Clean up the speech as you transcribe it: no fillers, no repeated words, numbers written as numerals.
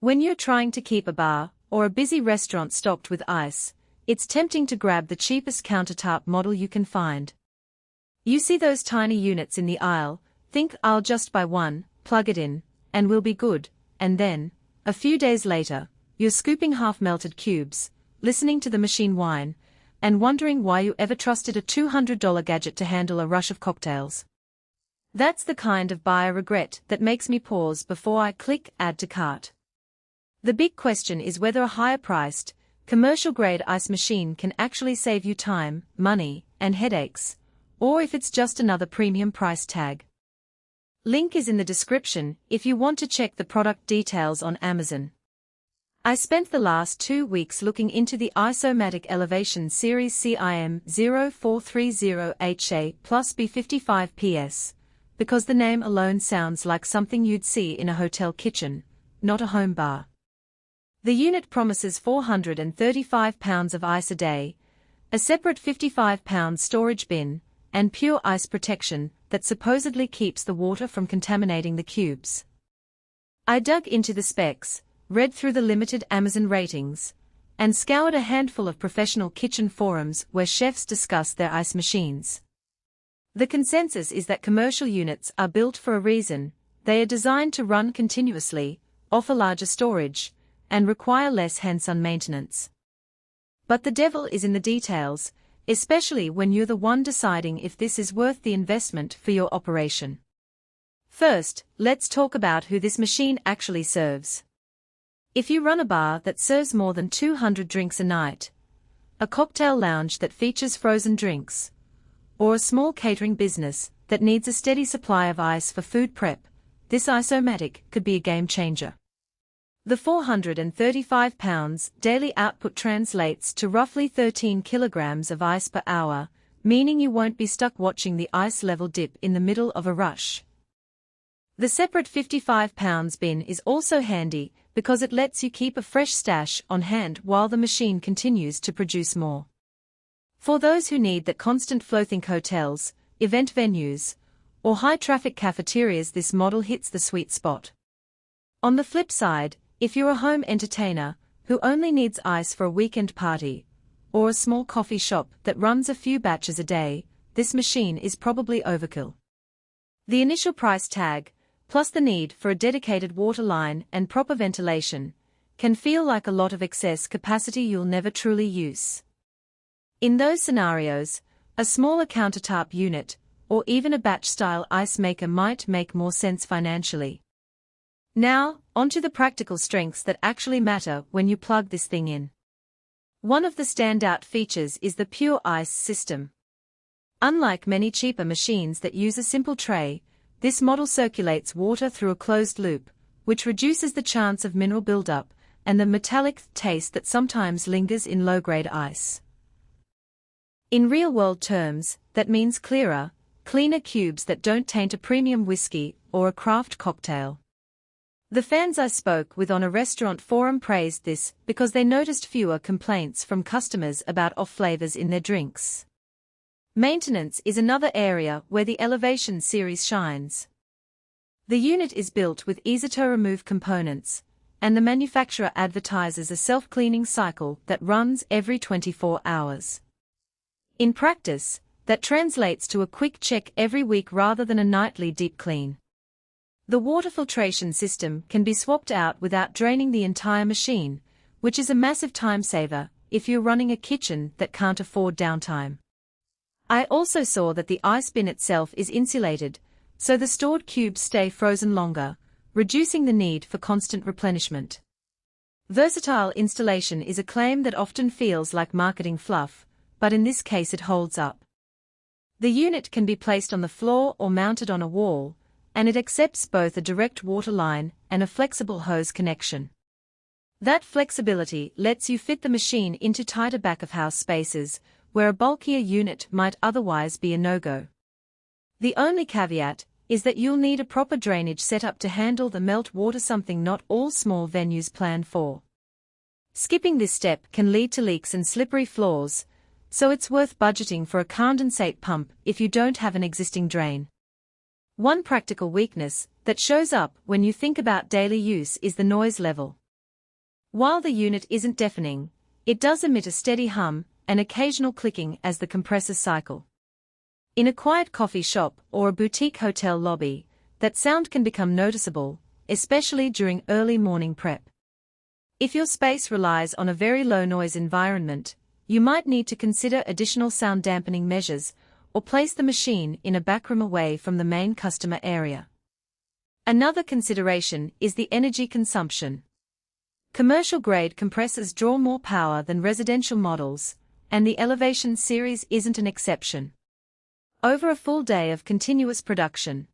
When you're trying to keep a bar or a busy restaurant stocked with ice, it's tempting to grab the cheapest countertop model you can find. You see those tiny units in the aisle, think I'll just buy one, plug it in, and we'll be good, and then, a few days later, you're scooping half-melted cubes, listening to the machine whine, and wondering why you ever trusted a $200 gadget to handle a rush of cocktails. That's the kind of buyer regret that makes me pause before I click Add to Cart. The big question is whether a higher-priced, commercial-grade ice machine can actually save you time, money, and headaches, or if it's just another premium price tag. Link is in the description if you want to check the product details on Amazon. I spent the last 2 weeks looking into the Ice-O-Matic Elevation Series CIM0430HA plus B55PS, because the name alone sounds like something you'd see in a hotel kitchen, not a home bar. The unit promises 435 pounds of ice a day, a separate 55-pound storage bin, and pure ice protection that supposedly keeps the water from contaminating the cubes. I dug into the specs, read through the limited Amazon ratings, and scoured a handful of professional kitchen forums where chefs discuss their ice machines. The consensus is that commercial units are built for a reason. They are designed to run continuously, offer larger storage, and require less hands-on maintenance. But the devil is in the details, especially when you're the one deciding if this is worth the investment for your operation. First, let's talk about who this machine actually serves. If you run a bar that serves more than 200 drinks a night, a cocktail lounge that features frozen drinks, or a small catering business that needs a steady supply of ice for food prep, this Ice-O-Matic could be a game changer. The 435 pounds daily output translates to roughly 13 kilograms of ice per hour, meaning you won't be stuck watching the ice level dip in the middle of a rush. The separate 55 pounds bin is also handy because it lets you keep a fresh stash on hand while the machine continues to produce more. For those who need that constant flow, think hotels, event venues, or high-traffic cafeterias, this model hits the sweet spot. On the flip side, if you're a home entertainer who only needs ice for a weekend party, or a small coffee shop that runs a few batches a day, this machine is probably overkill. The initial price tag, plus the need for a dedicated water line and proper ventilation, can feel like a lot of excess capacity you'll never truly use. In those scenarios, a smaller countertop unit, or even a batch-style ice maker might make more sense financially. Now, onto the practical strengths that actually matter when you plug this thing in. One of the standout features is the Pure Ice system. Unlike many cheaper machines that use a simple tray, this model circulates water through a closed loop, which reduces the chance of mineral buildup and the metallic taste that sometimes lingers in low-grade ice. In real-world terms, that means clearer, cleaner cubes that don't taint a premium whiskey or a craft cocktail. The fans I spoke with on a restaurant forum praised this because they noticed fewer complaints from customers about off flavors in their drinks. Maintenance is another area where the Elevation series shines. The unit is built with easy-to-remove components, and the manufacturer advertises a self-cleaning cycle that runs every 24 hours. In practice, that translates to a quick check every week rather than a nightly deep clean. The water filtration system can be swapped out without draining the entire machine, which is a massive time saver if you're running a kitchen that can't afford downtime. I also saw that the ice bin itself is insulated, so the stored cubes stay frozen longer, reducing the need for constant replenishment. Versatile installation is a claim that often feels like marketing fluff, but in this case it holds up. The unit can be placed on the floor or mounted on a wall, and it accepts both a direct water line and a flexible hose connection. That flexibility lets you fit the machine into tighter back-of-house spaces, where a bulkier unit might otherwise be a no-go. The only caveat is that you'll need a proper drainage setup to handle the melt water, something not all small venues plan for. Skipping this step can lead to leaks and slippery floors, so it's worth budgeting for a condensate pump if you don't have an existing drain. One practical weakness that shows up when you think about daily use is the noise level. While the unit isn't deafening, it does emit a steady hum and occasional clicking as the compressors cycle. In a quiet coffee shop or a boutique hotel lobby, that sound can become noticeable, especially during early morning prep. If your space relies on a very low noise environment, you might need to consider additional sound dampening measures or place the machine in a backroom away from the main customer area. Another consideration is the energy consumption. Commercial-grade compressors draw more power than residential models, and the Elevation series isn't an exception. Over a full day of continuous production,